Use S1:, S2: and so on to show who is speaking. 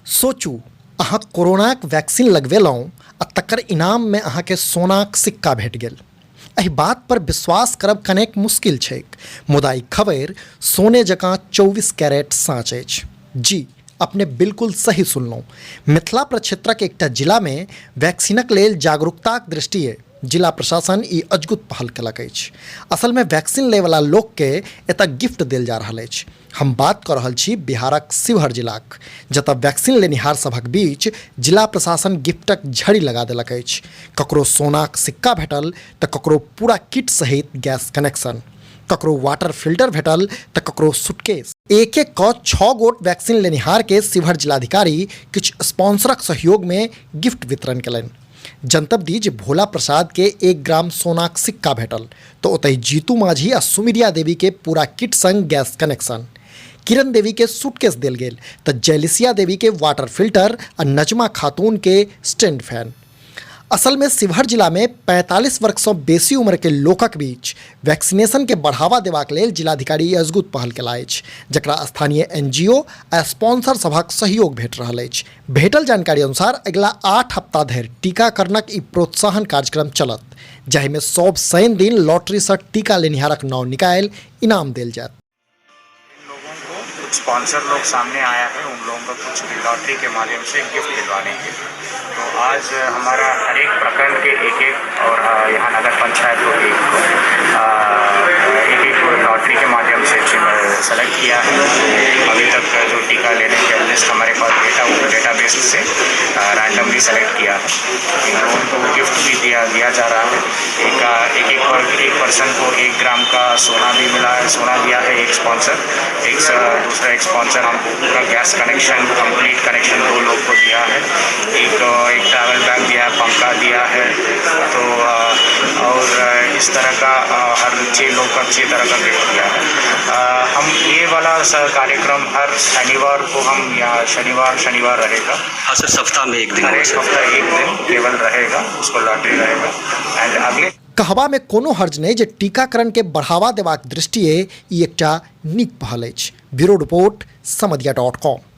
S1: सोचू अहाँ कोरोनाक वैक्सीन लगवेलहुँ आ तकर इनाममे अहाँके सोनाक सिक्का भेट गेल। एहि बात पर विश्वास करब कनेक मुश्किल छैक, मुदा ई खबरि सोने जकाँ 24 कैरेट साँच अछि। जी, अपने बिल्कुल सही सुनलहुँ। मिथिला प्रक्षेत्रक एकटा जिलामे वैक्सीनक लेल जागरूकताक दृष्टिए जिला प्रशासन ई अद्भुत पहल केलक अछि। असलमे वैक्सीन लयवला लोकके एतय गिफ्ट देल जा रहल अछि। हम बात कऽ रहल छी बिहारक शिवहर जिलाक, जतऽ वैक्सीन लेनिहार सभक बीच जिला प्रशासन गिफ्टक झड़ी लगा देलक अछि। ककरो सोनाक सिक्का भेटल तऽ ककरो पूरा किट सहित गैस कनेक्शन, ककरो वाटर फिल्टर भेटल तऽ ककरो सूटकेस। एक एक कऽ 6 गोट वैक्सीन लेनिहार के शिवहर जिलाधिकारी किछु स्पॉन्सरक सहयोग में गिफ्ट वितरण कयलनि। जनतब दी जे भोला प्रसाद के 1 ग्राम सोनाक सिक्का भेटल तो ओतहि जीतू माझी आ सुमिरिया देवी के पूरा किट संग गैस कनेक्शन, किरण देवी के सूटकेस देल गेल तो जयलिसिया देवी के वाटर फिल्टर आ नजमा खातून के स्टैंड फैन। असल में शिवहर जिला में 45 वर्ष से बेसी उम्र के लोकक बीच वैक्सीनेशन के बढ़ावा देवाक लेल जिलाधिकारी अजगुत पहल केला अछि, जकरा स्थानीय NGO आ स्पॉन्सर सभक सहयोग भेट रहल अछि। भेटल जानकारी अनुसार अगिला 8 हफ्ता धरि टीकाकरणक ई प्रोत्साहन कार्यक्रम चलत, जाहिमे सब शनि दिन लॉटरी से टीका लेनिहारक नाम निकाल इनाम देल जायत।
S2: कुछ स्पॉन्सर लोग सामने आया है, उन लोगों को कुछ लॉटरी के माध्यम से गिफ्ट दिलवाने के। तो आज हमारा हर एक प्रखंड के एक और यहाँ नगर पंचायत को एक लॉटरी के माध्यम से सेलेक्ट किया है। अभी तक जो टीका लेने के लिस्ट हमारे पास डेटाबेस से रैंडमली सेलेक्ट किया है। इन लोगों को गिफ्ट भी दिया जा रहा है। एक पर्सन को 1 ग्राम का सोना भी मिला है, सोना दिया है एक स्पॉन्सर। दूसरा एक स्पॉन्सर हमको पूरा गैस कनेक्शन, कंप्लीट कनेक्शन 2 लोग को दिया है। एक ट्रैवल बैग दिया है, पंखा दिया है। तो और इस तरह का हर 6 लोग का 6 तरह का गिफ्ट दिया है। हम ये वाला कार्यक्रम हर शनिवार को हम यहाँ शनिवार रहेगा।
S3: हाँ सर, सप्ताह में एक दिन,
S2: हर एक हफ्ता एक दिन केवल रहेगा, उसको लॉटरी रहेगा। एंड अगले
S1: कहबा में कोनो हर्ज नहीं जे टीकाकरण के बढ़ावा देवाक दृष्टिए ई एकटा नीक पहल अछि। Bureau report समधिया.com।